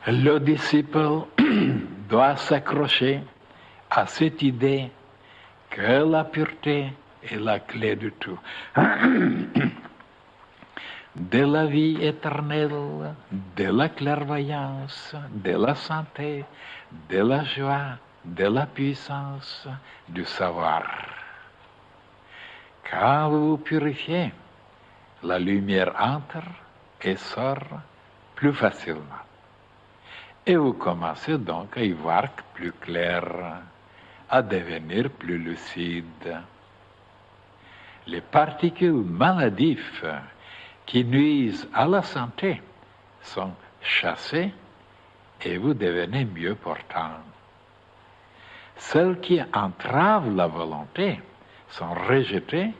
Le disciple doit s'accrocher à cette idée que la pureté est la clé de tout. De la vie éternelle, de la clairvoyance, de la santé, de la joie, de la puissance, du savoir. Quand vous vous purifiez, la lumière entre et sort plus facilement. Et vous commencez donc à y voir plus clair, à devenir plus lucide. Les particules maladives qui nuisent à la santé sont chassées et vous devenez mieux portant. Celles qui entravent la volonté sont rejetées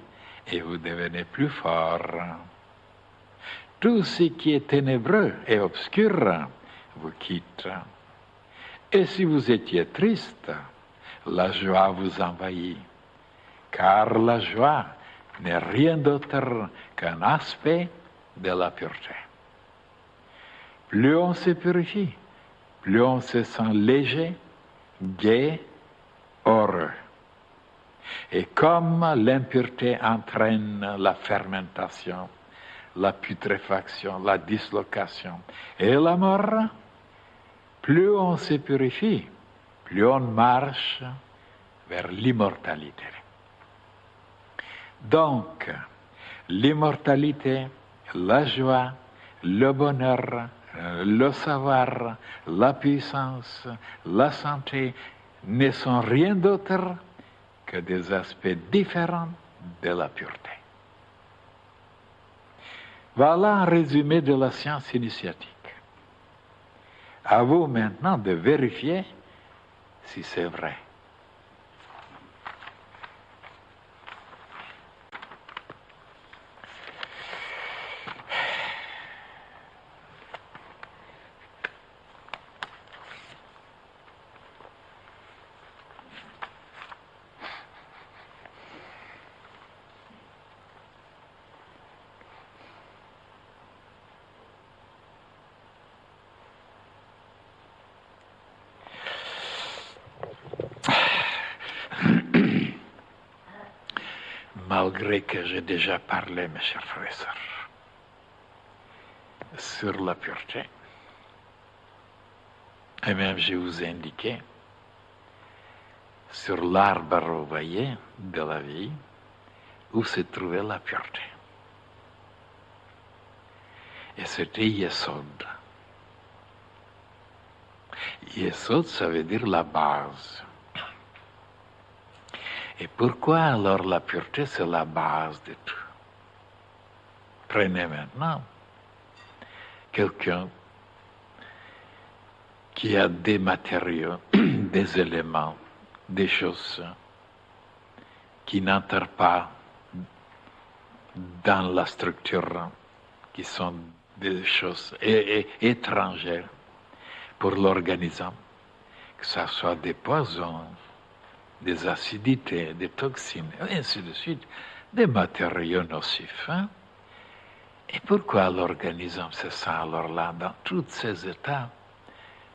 et vous devenez plus fort. Tout ce qui est ténébreux et obscur vous quitte. Et si vous étiez triste, la joie vous envahit, car la joie n'est rien d'autre qu'un aspect de la pureté. Plus on se purifie, plus on se sent léger, gai, heureux. Et comme l'impureté entraîne la fermentation, la putréfaction, la dislocation et la mort, plus on se purifie, plus on marche vers l'immortalité. Donc, l'immortalité, la joie, le bonheur, le savoir, la puissance, la santé ne sont rien d'autre que des aspects différents de la pureté. Voilà un résumé de la science initiatique. À vous maintenant de vérifier si c'est vrai. Malgré que j'ai déjà parlé, mes chers frères et sœurs, sur la pureté, et même je vous ai indiqué sur l'arbre, vous voyez, de la vie, où se trouvait la pureté. Et c'était Yesod. Yesod, ça veut dire la base. Et pourquoi alors la pureté, c'est la base de tout? Prenez maintenant quelqu'un qui a des matériaux, des éléments, des choses qui n'entrent pas dans la structure, qui sont des choses étrangères pour l'organisme, que ce soit des poisons, des acidités, des toxines, et ainsi de suite, des matériaux nocifs. Hein? Et pourquoi l'organisme se sent alors là, dans tous ces états,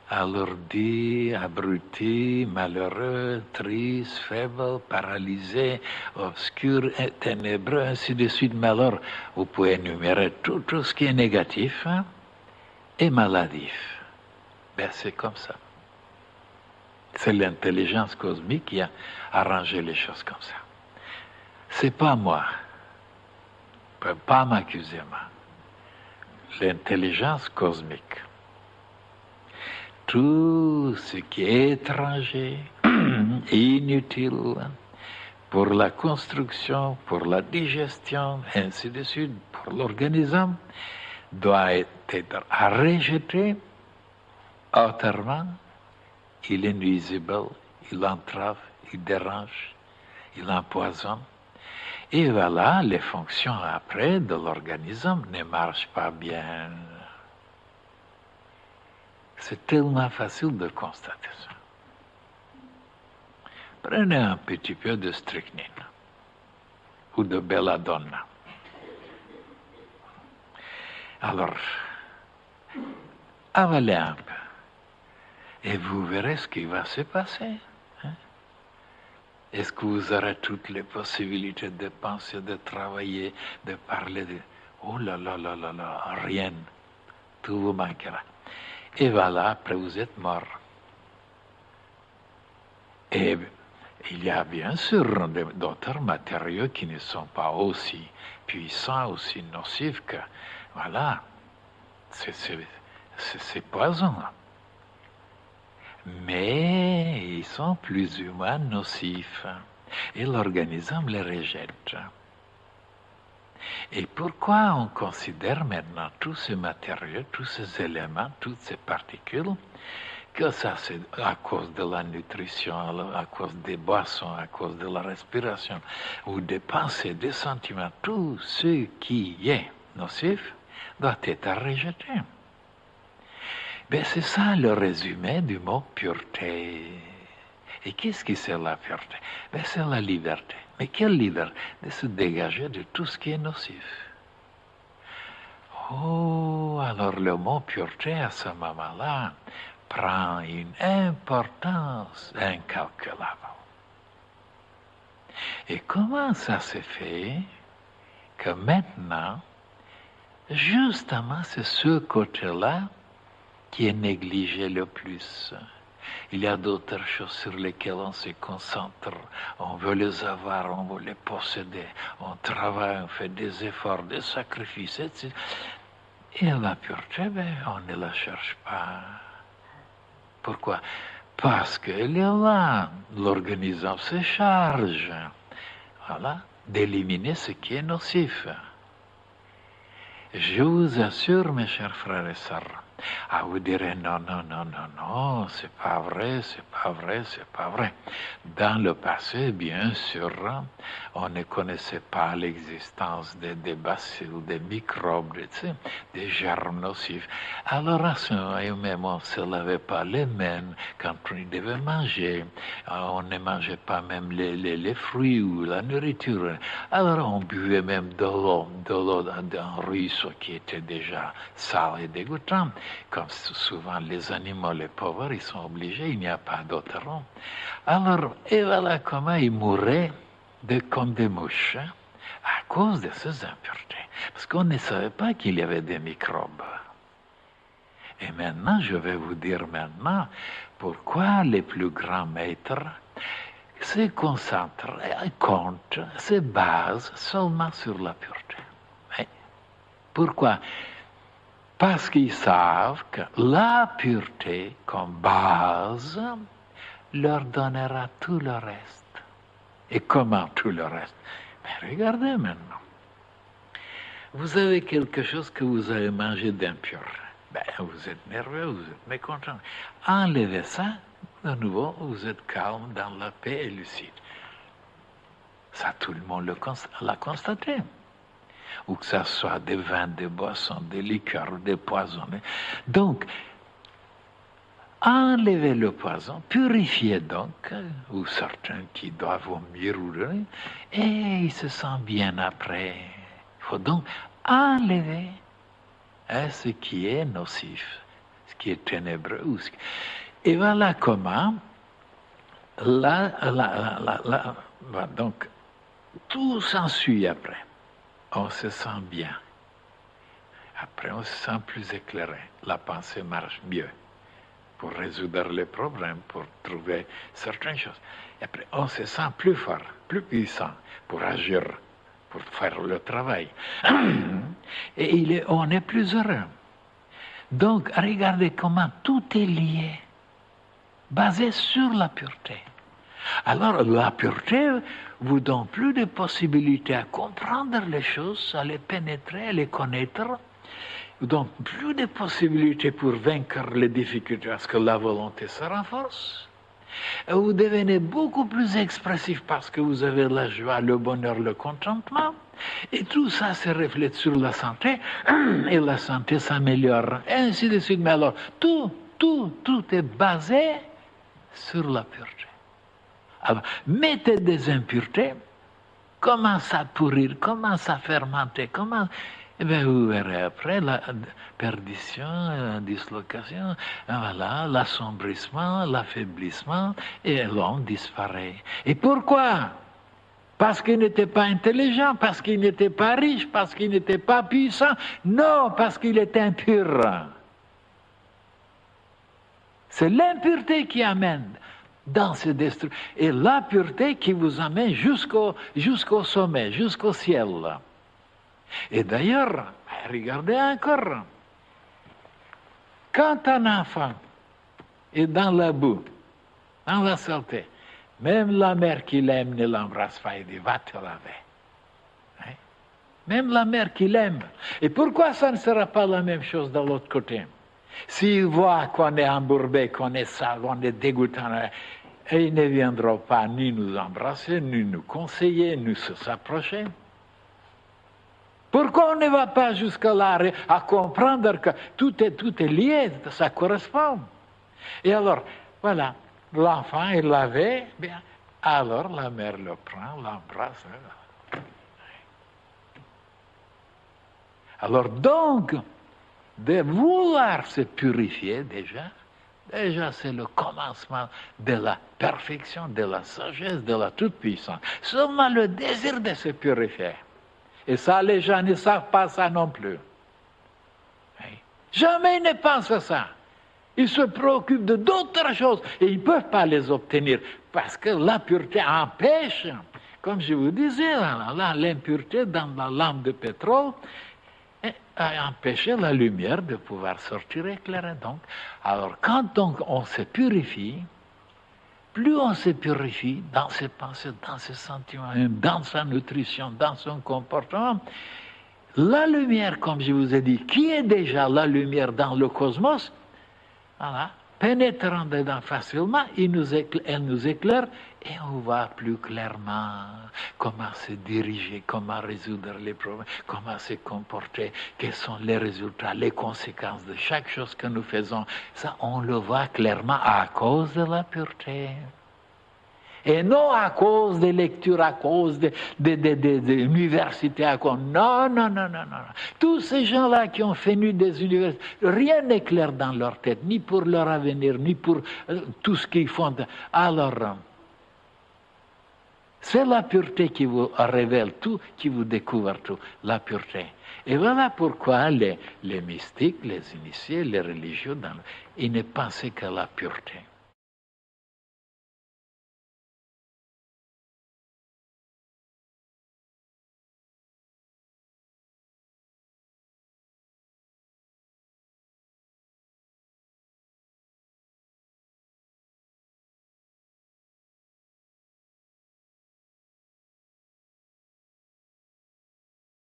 alourdi, abruti, malheureux, triste, faible, paralysé, obscur, ténébreux, ainsi de suite. Mais alors, vous pouvez énumérer tout ce qui est négatif, hein, et maladif. Ben, c'est comme ça. C'est l'intelligence cosmique qui a arrangé les choses comme ça. C'est pas moi. Vous ne pouvez pas m'accuser, moi. L'intelligence cosmique. Tout ce qui est étranger, inutile, pour la construction, pour la digestion, ainsi de suite, pour l'organisme, doit être à rejeter autrement. Il est nuisible, il entrave, il dérange, il empoisonne. Et voilà, les fonctions après de l'organisme ne marchent pas bien. C'est tellement facile de constater ça. Prenez un petit peu de strychnine ou de belladonna. Alors, avalez un peu. Et vous verrez ce qui va se passer. Hein? Est-ce que vous aurez toutes les possibilités de penser, de travailler, de parler de... Oh là là là là là, rien. Tout vous manquera. Et voilà, après vous êtes mort. Et il y a bien sûr d'autres matériaux qui ne sont pas aussi puissants, aussi nocifs que... Voilà, c'est poison. Mais ils sont plus ou moins nocifs. Et l'organisme les rejette. Et pourquoi on considère maintenant tous ces matériaux, tous ces éléments, toutes ces particules, que ça c'est à cause de la nutrition, à cause des boissons, à cause de la respiration, ou des pensées, des sentiments, tout ce qui est nocif doit être rejeté. Ben, c'est ça le résumé du mot pureté. Et qu'est-ce que c'est la pureté? Ben, c'est la liberté. Mais quelle liberté? De se dégager de tout ce qui est nocif. Oh, alors le mot pureté à ce moment-là prend une importance incalculable. Et comment ça se fait que maintenant, justement, c'est ce côté-là qui est négligé le plus? Il y a d'autres choses sur lesquelles on se concentre. On veut les avoir, on veut les posséder. On travaille, on fait des efforts, des sacrifices, etc. Et la pureté, ben, on ne la cherche pas. Pourquoi? Parce qu'elle est là. L'organisme se charge, voilà, d'éliminer ce qui est nocif. Je vous assure, mes chers frères et sœurs, vous direz non, non, non, non, non, c'est pas vrai, c'est pas vrai, c'est pas vrai. Dans le passé, bien sûr, on ne connaissait pas l'existence des bacilles, des microbes, des germes nocifs. Alors à ce moment même, on ne se lavait pas les mains quand on devait manger. On ne mangeait pas même les fruits ou la nourriture. Alors on buvait même de l'eau d'un ruisseau qui était déjà sale et dégoûtant. Comme souvent les animaux, les pauvres, ils sont obligés, il n'y a pas d'autre eau. Alors, et voilà comment ils mouraient comme des mouches, hein, à cause de ces impuretés. Parce qu'on ne savait pas qu'il y avait des microbes. Et maintenant, je vais vous dire maintenant pourquoi les plus grands maîtres se concentrent et comptent, se basent seulement sur la pureté. Mais pourquoi? Parce qu'ils savent que la pureté comme base leur donnera tout le reste. Et comment tout le reste? Mais regardez maintenant. Vous avez quelque chose que vous avez mangé d'impur. Ben, vous êtes nerveux, vous êtes mécontent. Enlevez ça, de nouveau, vous êtes calme, dans la paix et lucide. Ça, tout le monde l'a constaté. Ou que ça soit des vins, des boissons, des liqueurs, des poisons. Donc, enlevez le poison, purifiez donc, ou certains qui doivent vomir, et ils se sentent bien après. Il faut donc enlever ce qui est nocif, ce qui est ténébreux. Et voilà comment, donc, tout s'ensuit après. On se sent bien. Après, on se sent plus éclairé. La pensée marche mieux pour résoudre les problèmes, pour trouver certaines choses. Et après, on se sent plus fort, plus puissant pour agir, pour faire le travail. Et on est plus heureux. Donc, regardez comment tout est lié, basé sur la pureté. Alors, la pureté vous donne plus de possibilités à comprendre les choses, à les pénétrer, à les connaître. Vous donne plus de possibilités pour vaincre les difficultés parce que la volonté se renforce. Et vous devenez beaucoup plus expressif parce que vous avez la joie, le bonheur, le contentement. Et tout ça se reflète sur la santé et la santé s'améliore. Et ainsi de suite. Mais alors, tout est basé sur la pureté. Alors, mettez des impuretés, commence à pourrir, commence à fermenter, Eh bien, vous verrez après la perdition, la dislocation, voilà, l'assombrissement, l'affaiblissement, et l'homme disparaît. Et pourquoi? Parce qu'il n'était pas intelligent, parce qu'il n'était pas riche, parce qu'il n'était pas puissant. Non, parce qu'il est impur. C'est l'impureté qui amène dans ce destruction. Et la pureté qui vous amène jusqu'au sommet, jusqu'au ciel. Et d'ailleurs, regardez encore, quand un enfant est dans la boue, dans la saleté, même la mère qui l'aime ne l'embrasse pas et dit, va te laver. Hein? Même la mère qui l'aime. Et pourquoi ça ne sera pas la même chose de l'autre côté? S'il voit qu'on est embourbé, qu'on est sale, qu'on est dégoûtant, et ils ne viendront pas ni nous embrasser, ni nous conseiller, ni s'approcher. Pourquoi on ne va pas jusqu'à là à comprendre que tout est lié, ça correspond? Et alors, voilà, l'enfant est lavé, bien, alors la mère le prend, l'embrasse. Alors donc, de vouloir se purifier déjà c'est le commencement de la perfection, de la sagesse, de la toute-puissance. Seulement le désir de se purifier. Et ça, les gens ne savent pas ça non plus. Jamais ils ne pensent à ça. Ils se préoccupent de d'autres choses et ils ne peuvent pas les obtenir parce que la pureté empêche, comme je vous disais, l'impureté dans la lampe de pétrole a empêché la lumière de pouvoir sortir éclairée. Donc, alors quand donc on se purifie, plus on se purifie dans ses pensées, dans ses sentiments, dans sa nutrition, dans son comportement, la lumière, comme je vous ai dit, qui est déjà la lumière dans le cosmos, voilà, pénétrant dedans facilement, elle nous éclaire et on voit plus clairement comment se diriger, comment résoudre les problèmes, comment se comporter, quels sont les résultats, les conséquences de chaque chose que nous faisons. Ça, on le voit clairement à cause de la pureté. Et non à cause des lectures, à cause des universités, à cause... Non. Tous ces gens-là qui ont fait des universités, rien n'est clair dans leur tête, ni pour leur avenir, ni pour tout ce qu'ils font. Alors, c'est la pureté qui vous révèle tout, qui vous découvre tout, la pureté. Et voilà pourquoi les mystiques, les initiés, les religieux, ils ne pensaient qu'à la pureté.